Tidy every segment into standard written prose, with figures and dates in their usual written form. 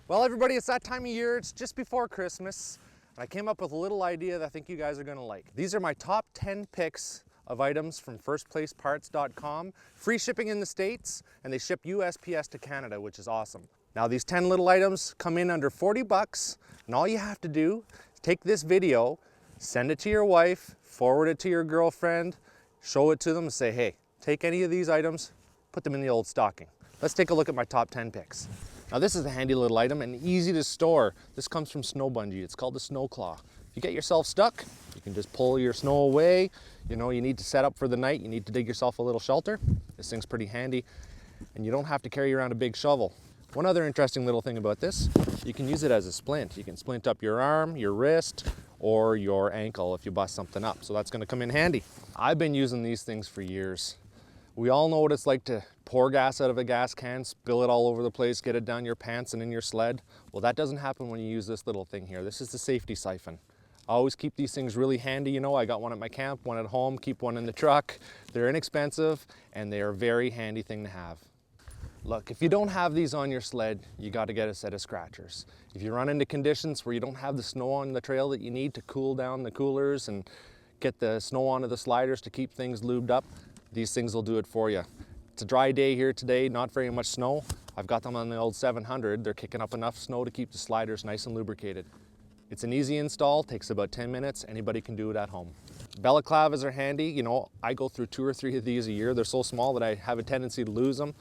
Well, everybody, it's that time of year. It's just before Christmas, and I came up with a little idea that I think you guys are gonna like. These are my top 10 picks of items from firstplaceparts.com. Free shipping in the States, and they ship USPS to Canada, which is awesome. Now, these 10 little items come in under 40 bucks, and all you have to do is take this video, send it to your wife, forward it to your girlfriend, show it to them, and say, hey, take any of these items, put them in the old stocking. Let's take a look at my top 10 picks. Now, this is a handy little item and easy to store. This comes from Snow Bungee. It's called the Snow Claw. If you get yourself stuck, you can just pull your snow away. You know, you need to set up for the night. You need to dig yourself a little shelter. This thing's pretty handy, and you don't have to carry around a big shovel. One other interesting little thing about this, you can use it as a splint. You can splint up your arm, your wrist, or your ankle if you bust something up. So that's gonna come in handy. I've been using these things for years. We all know what it's like to pour gas out of a gas can, spill it all over the place, get it down your pants and in your sled. Well, that doesn't happen when you use this little thing here. This is the Safetysiphon. I always keep these things really handy. You know, I got one at my camp, one at home, keep one in the truck. They're inexpensive and they are a very handy thing to have. Look, if you don't have these on your sled, you got to get a set of scratchers. If you run into conditions where you don't have the snow on the trail that you need to cool down the coolers and get the snow onto the sliders to keep things lubed up, these things will do it for you. It's a dry day here today, not very much snow. I've got them on the old 700. They're kicking up enough snow to keep the sliders nice and lubricated. It's an easy install, takes about 10 minutes. Anybody can do it at home. Balaclavas are handy. You know, I go through 2 or 3 of these a year. They're so small that I have a tendency to lose them,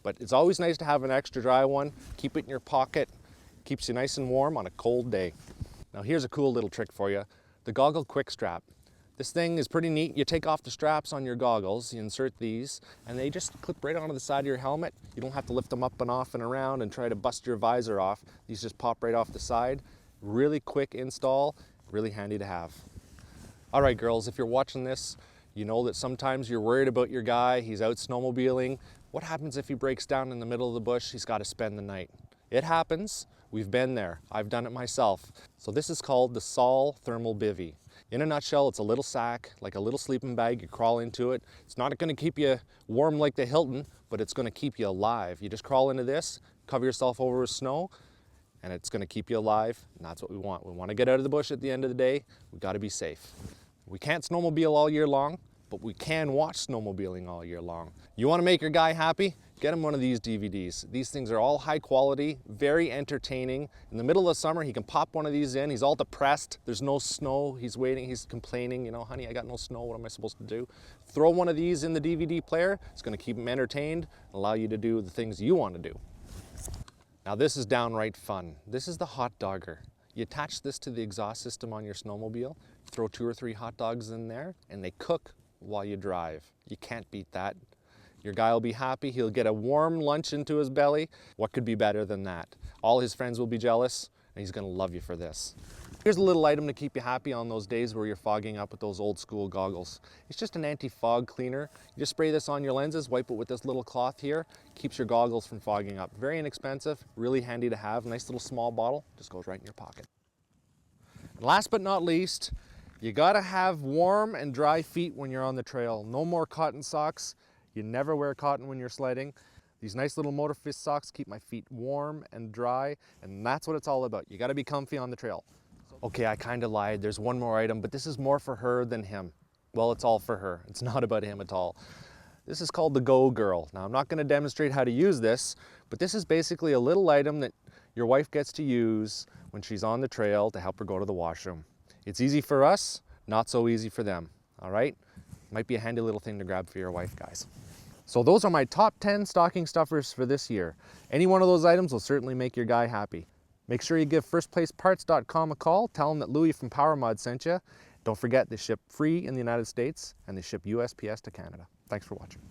but it's always nice to have an extra dry one. Keep it in your pocket. Keeps you nice and warm on a cold day. Now here's a cool little trick for you. The Goggle quick strap. This thing is pretty neat. You take off the straps on your goggles, you insert these, and they just clip right onto the side of your helmet. You don't have to lift them up and off and around and try to bust your visor off. These just pop right off the side. Really quick install, really handy to have. All right, girls, if you're watching this, you know that sometimes you're worried about your guy. He's out snowmobiling. What happens if he breaks down in the middle of the bush? He's got to spend the night. It happens. We've been there. I've done it myself. So this is called the Saul Thermal Bib. In a nutshell, it's a little sack, like a little sleeping bag. You crawl into it. It's not going to keep you warm like the Hilton, but it's going to keep you alive. You just crawl into this, cover yourself over with snow, and it's going to keep you alive, and that's what we want. We want to get out of the bush at the end of the day. We've got to be safe. We can't snowmobile all year long, but we can watch snowmobiling all year long. You want to make your guy happy? Get him one of these DVDs. These things are all high quality, very entertaining. In the middle of summer, he can pop one of these in. He's all depressed. There's no snow. He's waiting. He's complaining. You know, honey, I got no snow. What am I supposed to do? Throw one of these in the DVD player. It's going to keep him entertained, allow you to do the things you want to do. Now, this is downright fun. This is the hot dogger. You attach this to the exhaust system on your snowmobile, throw 2 or 3 hot dogs in there, and they cook while you drive. You can't beat that. Your guy will be happy. He'll get a warm lunch into his belly. What could be better than that? All his friends will be jealous, and he's gonna love you for this. Here's a little item to keep you happy on those days where you're fogging up with those old school goggles. It's just an anti-fog cleaner. You just spray this on your lenses, wipe it with this little cloth here. Keeps your goggles from fogging up. Very inexpensive, really handy to have. Nice little small bottle, just goes right in your pocket. And last but not least, you gotta have warm and dry feet when you're on the trail. No more cotton socks. You never wear cotton when you're sledding. These nice little Motor Fist socks keep my feet warm and dry, and that's what it's all about. You gotta be comfy on the trail. Okay, I kinda lied. There's one more item, but this is more for her than him. Well, it's all for her. It's not about him at all. This is called the Go Girl. Now, I'm not gonna demonstrate how to use this, but this is basically a little item that your wife gets to use when she's on the trail to help her go to the washroom. It's easy for us, not so easy for them, all right? Might be a handy little thing to grab for your wife, guys. So those are my top 10 stocking stuffers for this year. Any one of those items will certainly make your guy happy. Make sure you give firstplaceparts.com a call. Tell them that Louie from PowerModz sent you. Don't forget, they ship free in the United States and they ship USPS to Canada. Thanks for watching.